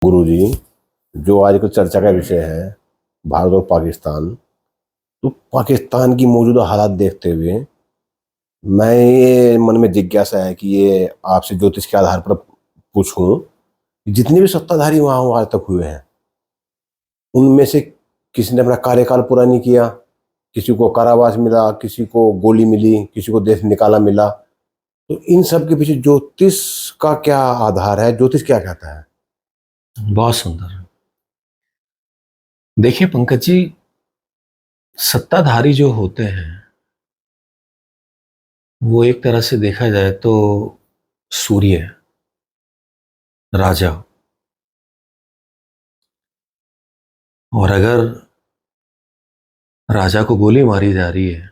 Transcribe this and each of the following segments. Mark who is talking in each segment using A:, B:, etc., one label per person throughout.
A: गुरुजी, जो आजकल चर्चा का विषय है भारत और पाकिस्तान। तो पाकिस्तान की मौजूदा हालात देखते हुए मैं ये मन में जिज्ञासा है कि ये आपसे ज्योतिष के आधार पर पूछूं कि जितने भी सत्ताधारी वहां आज तक हुए हैं उनमें से किसी ने अपना कार्यकाल पूरा नहीं किया, किसी को कारावास मिला, किसी को गोली मिली, किसी को देश निकाला मिला। तो इन सब के पीछे ज्योतिष का क्या आधार है, ज्योतिष क्या कहता है?
B: बहुत सुंदर। देखिए पंकज जी, सत्ताधारी जो होते हैं वो एक तरह से देखा जाए तो सूर्य, राजा। और अगर राजा को गोली मारी जा रही है,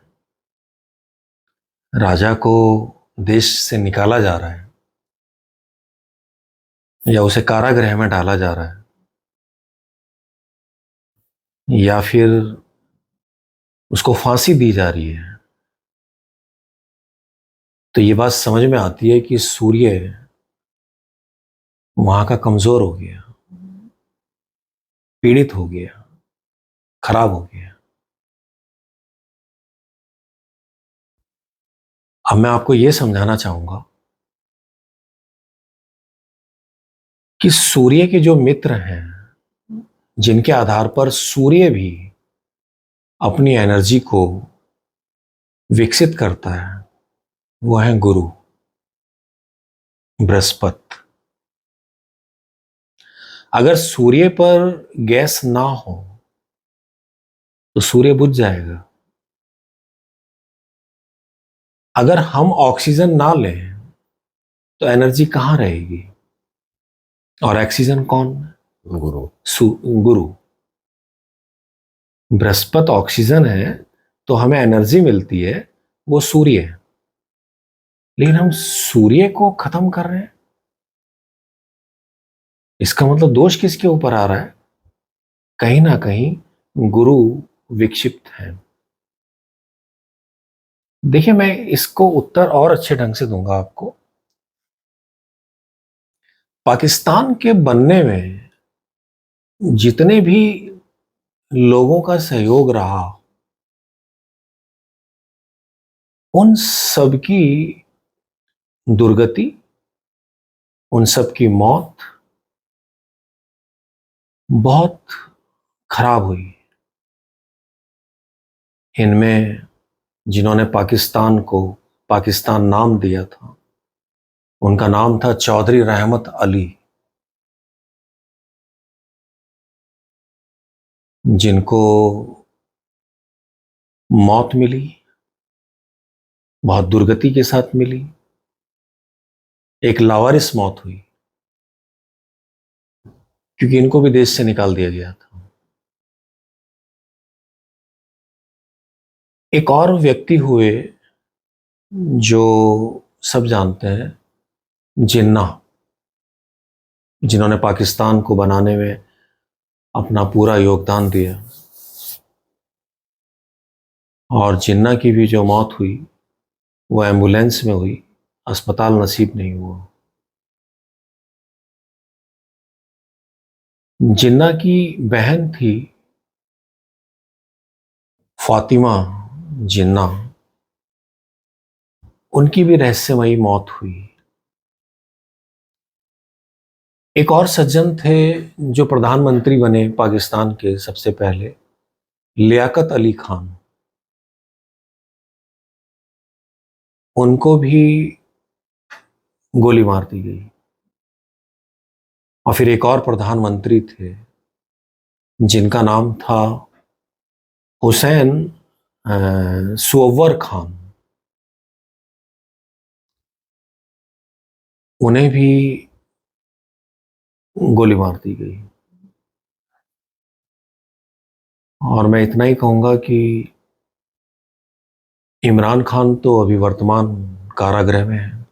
B: राजा को देश से निकाला जा रहा है या उसे कारागृह में डाला जा रहा है या फिर उसको फांसी दी जा रही है, तो ये बात समझ में आती है कि सूर्य वहां का कमजोर हो गया, पीड़ित हो गया, खराब हो गया। अब मैं आपको यह समझाना चाहूंगा कि सूर्य के जो मित्र हैं, जिनके आधार पर सूर्य भी अपनी एनर्जी को विकसित करता है, वो है गुरु, बृहस्पति। अगर सूर्य पर गैस ना हो तो सूर्य बुझ जाएगा। अगर हम ऑक्सीजन ना लें तो एनर्जी कहां रहेगी? और ऑक्सीजन कौन?
A: गुरु।
B: गुरु। बृहस्पति ऑक्सीजन है तो हमें एनर्जी मिलती है, वो सूर्य है। लेकिन हम सूर्य को खत्म कर रहे हैं। इसका मतलब दोष किसके ऊपर आ रहा है? कहीं ना कहीं गुरु विक्षिप्त है। देखिए, मैं इसको उत्तर और अच्छे ढंग से दूंगा आपको। पाकिस्तान के बनने में जितने भी लोगों का सहयोग रहा, उन सबकी दुर्गति, उन सबकी मौत बहुत खराब हुई। इनमें जिन्होंने पाकिस्तान को पाकिस्तान नाम दिया था, उनका नाम था चौधरी रहमत अली, जिनको मौत मिली, बहुत दुर्गति के साथ मिली। एक लावारिस मौत हुई क्योंकि इनको भी देश से निकाल दिया गया था। एक और व्यक्ति हुए जो सब जानते हैं, जिन्ना, जिन्होंने पाकिस्तान को बनाने में अपना पूरा योगदान दिया। और जिन्ना की भी जो मौत हुई वो एम्बुलेंस में हुई, अस्पताल नसीब नहीं हुआ। जिन्ना की बहन थी फातिमा जिन्ना, उनकी भी रहस्यमयी मौत हुई। एक और सज्जन थे जो प्रधानमंत्री बने पाकिस्तान के सबसे पहले, लियाकत अली खान। उनको भी गोली मार दी गई। और फिर एक और प्रधानमंत्री थे जिनका नाम था हुसैन सुअव्वर खान। उन्हें भी गोली मार दी गई। और मैं इतना ही कहूंगा कि इमरान खान तो अभी वर्तमान कारागृह में है।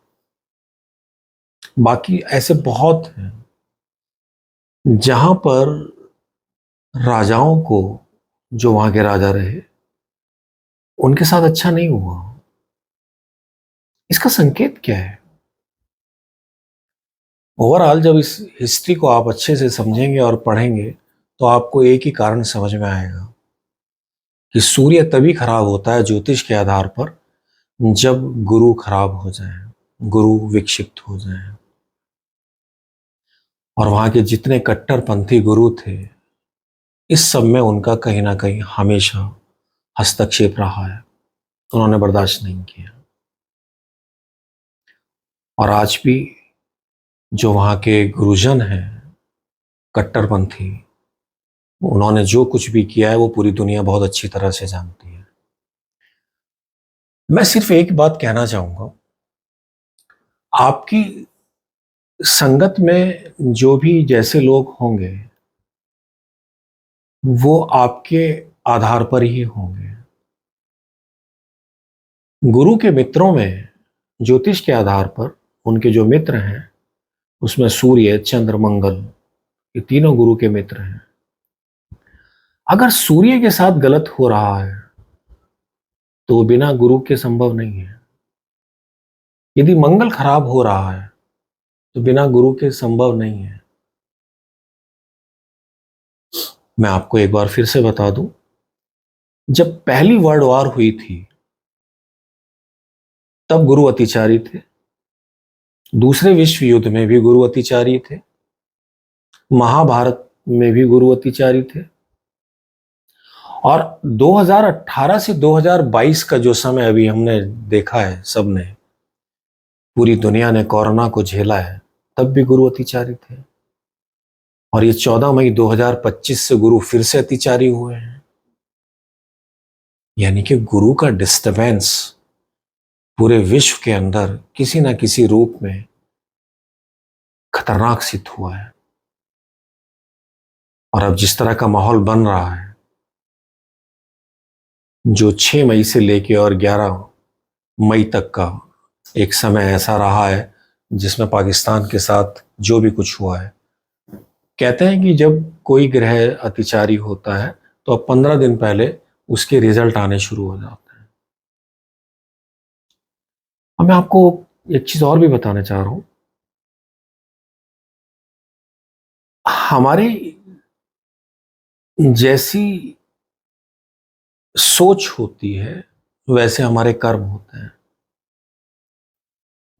B: बाकी ऐसे बहुत हैं जहां पर राजाओं को, जो वहां के राजा रहे, उनके साथ अच्छा नहीं हुआ। इसका संकेत क्या है? ओवरऑल जब इस हिस्ट्री को आप अच्छे से समझेंगे और पढ़ेंगे तो आपको एक ही कारण समझ में आएगा कि सूर्य तभी खराब होता है ज्योतिष के आधार पर जब गुरु खराब हो जाए, गुरु विक्षिप्त हो जाए। और वहां के जितने कट्टरपंथी गुरु थे, इस सब में उनका कहीं ना कहीं हमेशा हस्तक्षेप रहा है, उन्होंने बर्दाश्त नहीं किया। और आज भी जो वहां के गुरुजन हैं कट्टरपंथी, उन्होंने जो कुछ भी किया है वो पूरी दुनिया बहुत अच्छी तरह से जानती है। मैं सिर्फ एक बात कहना चाहूंगा, आपकी संगत में जो भी जैसे लोग होंगे वो आपके आधार पर ही होंगे। गुरु के मित्रों में ज्योतिष के आधार पर उनके जो मित्र हैं उसमें सूर्य, चंद्र, मंगल, ये तीनों गुरु के मित्र हैं। अगर सूर्य के साथ गलत हो रहा है तो बिना गुरु के संभव नहीं है। यदि मंगल खराब हो रहा है तो बिना गुरु के संभव नहीं है। मैं आपको एक बार फिर से बता दूं, जब पहली वर्ल्ड वॉर हुई थी तब गुरु अतिचारी थे, दूसरे विश्व युद्ध में भी गुरु अतिचारी थे, महाभारत में भी गुरु अतिचारी थे, और 2018 से 2022 का जो समय अभी हमने देखा है, सबने, पूरी दुनिया ने कोरोना को झेला है, तब भी गुरु अतिचारी थे। और ये 14 मई 2025 से गुरु फिर से अतिचारी हुए हैं। यानी कि गुरु का डिस्टर्बेंस पूरे विश्व के अंदर किसी ना किसी रूप में खतरनाक सिद्ध हुआ है। और अब जिस तरह का माहौल बन रहा है, जो 6 मई से लेके और 11 मई तक का एक समय ऐसा रहा है जिसमें पाकिस्तान के साथ जो भी कुछ हुआ है, कहते हैं कि जब कोई ग्रह अतिचारी होता है तो अब 15 दिन पहले उसके रिजल्ट आने शुरू हो जाते हैं। अब मैं आपको एक चीज और भी बताना चाह रहा हूं। हमारी जैसी सोच होती है वैसे हमारे कर्म होते हैं,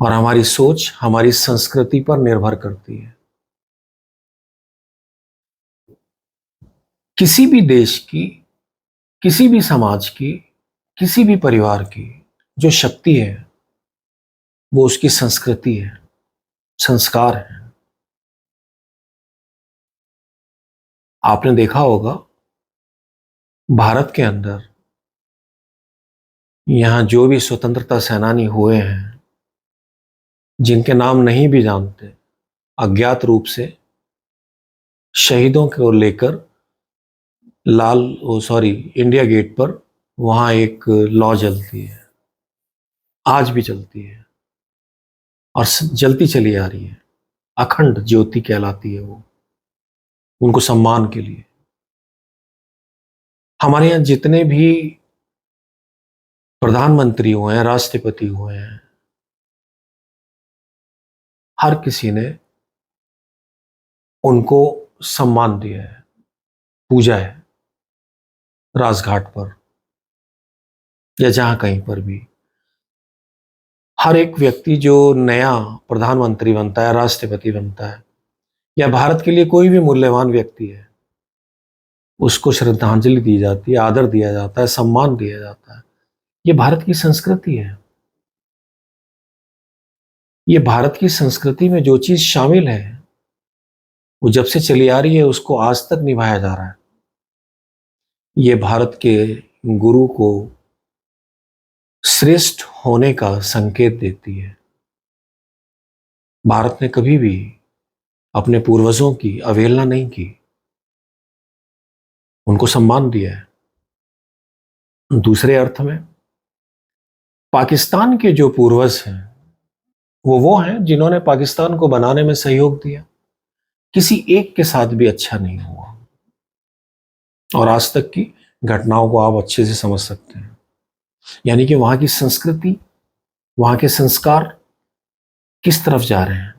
B: और हमारी सोच हमारी संस्कृति पर निर्भर करती है। किसी भी देश की, किसी भी समाज की, किसी भी परिवार की जो शक्ति है वो उसकी संस्कृति है, संस्कार है। आपने देखा होगा भारत के अंदर यहां जो भी स्वतंत्रता सेनानी हुए हैं, जिनके नाम नहीं भी जानते, अज्ञात रूप से शहीदों को लेकर इंडिया गेट पर वहां एक लॉ जलती है, आज भी चलती है और जलती चली आ रही है। अखंड ज्योति कहलाती है वो, उनको सम्मान के लिए। हमारे यहाँ जितने भी प्रधानमंत्री हुए हैं, राष्ट्रपति हुए हैं, हर किसी ने उनको सम्मान दिया है, पूजा है, राजघाट पर या जहां कहीं पर भी। हर एक व्यक्ति जो नया प्रधानमंत्री बनता है, राष्ट्रपति बनता है, या भारत के लिए कोई भी मूल्यवान व्यक्ति है, उसको श्रद्धांजलि दी जाती है, आदर दिया जाता है, सम्मान दिया जाता है। ये भारत की संस्कृति है। ये भारत की संस्कृति में जो चीज शामिल है वो जब से चली आ रही है उसको आज तक निभाया जा रहा है। ये भारत के गुरु को श्रेष्ठ होने का संकेत देती है। भारत ने कभी भी अपने पूर्वजों की अवहेलना नहीं की, उनको सम्मान दिया है। दूसरे अर्थ में पाकिस्तान के जो पूर्वज हैं वो हैं जिन्होंने पाकिस्तान को बनाने में सहयोग दिया। किसी एक के साथ भी अच्छा नहीं हुआ, और आज तक की घटनाओं को आप अच्छे से समझ सकते हैं। यानी कि वहां की संस्कृति, वहां के संस्कार किस तरफ जा रहे हैं।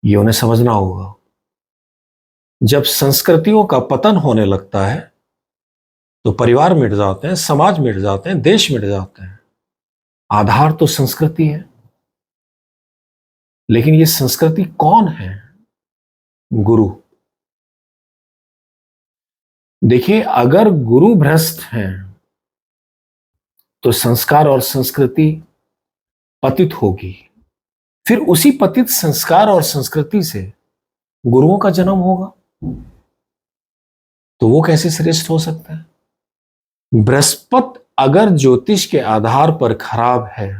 B: ये उन्हें समझना होगा। जब संस्कृतियों का पतन होने लगता है तो परिवार मिट जाते हैं, समाज मिट जाते हैं, देश मिट जाते हैं। आधार तो संस्कृति है, लेकिन ये संस्कृति कौन है? गुरु। देखिए, अगर गुरु भ्रष्ट हैं तो संस्कार और संस्कृति पतित होगी। फिर उसी पतित संस्कार और संस्कृति से गुरुओं का जन्म होगा, तो वो कैसे श्रेष्ठ हो सकता है? बृहस्पति अगर ज्योतिष के आधार पर खराब है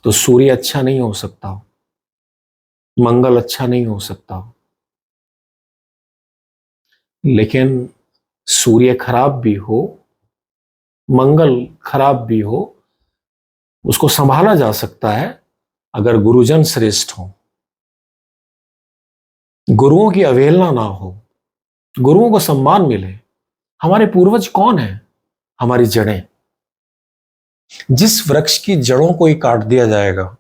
B: तो सूर्य अच्छा नहीं हो सकता, मंगल अच्छा नहीं हो सकता। लेकिन सूर्य खराब भी हो, मंगल खराब भी हो, उसको संभाला जा सकता है अगर गुरुजन श्रेष्ठ हो, गुरुओं की अवहेलना ना हो, गुरुओं को सम्मान मिले। हमारे पूर्वज कौन है? हमारी जड़ें। जिस वृक्ष की जड़ों को ही काट दिया जाएगा,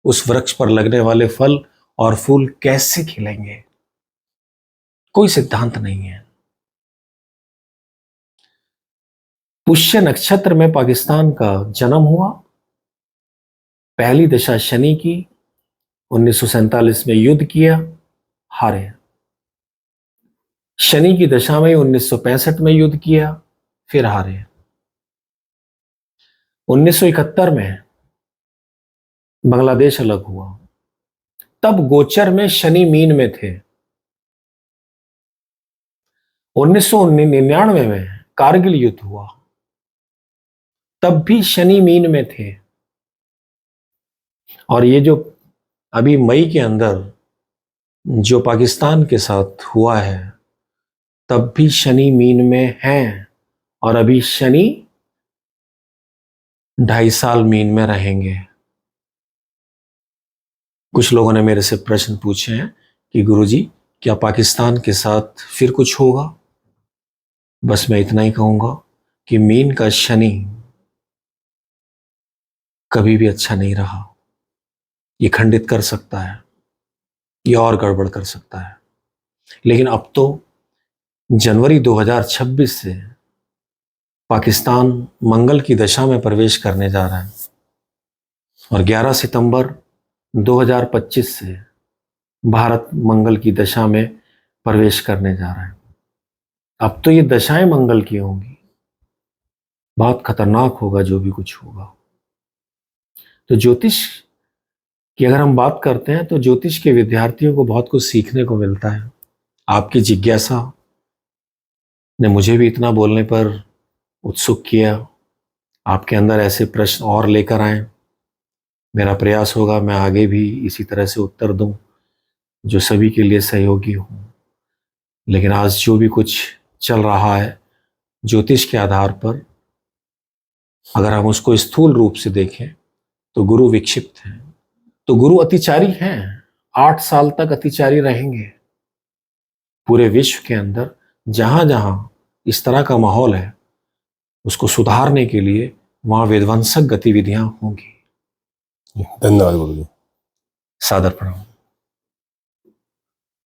B: उस वृक्ष पर लगने वाले फल और फूल कैसे खिलेंगे? कोई सिद्धांत नहीं है। पुष्य नक्षत्र में पाकिस्तान का जन्म हुआ। पहली दशा शनि की, 1947 में युद्ध किया, हारे। शनि की दशा में 1965 में युद्ध किया, फिर हारे। 1971 में बांग्लादेश अलग हुआ, तब गोचर में शनि मीन में थे। 1999 में कारगिल युद्ध हुआ, तब भी शनि मीन में थे। और ये जो अभी मई के अंदर जो पाकिस्तान के साथ हुआ है, तब भी शनि मीन में हैं, और अभी शनि 2.5 साल मीन में रहेंगे। कुछ लोगों ने मेरे से प्रश्न पूछे हैं कि गुरुजी, क्या पाकिस्तान के साथ फिर कुछ होगा? बस मैं इतना ही कहूंगा कि मीन का शनि कभी भी अच्छा नहीं रहा। ये खंडित कर सकता है, ये और गड़बड़ कर सकता है। लेकिन अब तो जनवरी 2026 से पाकिस्तान मंगल की दशा में प्रवेश करने जा रहा है, और 11 सितंबर 2025 से भारत मंगल की दशा में प्रवेश करने जा रहा है। अब तो ये दशाएं मंगल की होंगी, बहुत खतरनाक होगा जो भी कुछ होगा। तो ज्योतिष की अगर हम बात करते हैं तो ज्योतिष के विद्यार्थियों को बहुत कुछ सीखने को मिलता है। आपकी जिज्ञासा ने मुझे भी इतना बोलने पर उत्सुक किया। आपके अंदर ऐसे प्रश्न और लेकर आए। मेरा प्रयास होगा मैं आगे भी इसी तरह से उत्तर दूं जो सभी के लिए सहयोगी हो। लेकिन आज जो भी कुछ चल रहा है ज्योतिष के आधार पर, अगर हम उसको स्थूल रूप से देखें तो गुरु विक्षिप्त हैं, तो गुरु अतिचारी हैं। 8 साल तक अतिचारी रहेंगे। पूरे विश्व के अंदर जहां जहां इस तरह का माहौल है, उसको सुधारने के लिए वहां विध्वंसक गतिविधियां होंगी।
A: धन्यवाद गुरु जी।
B: सादर प्रणाम।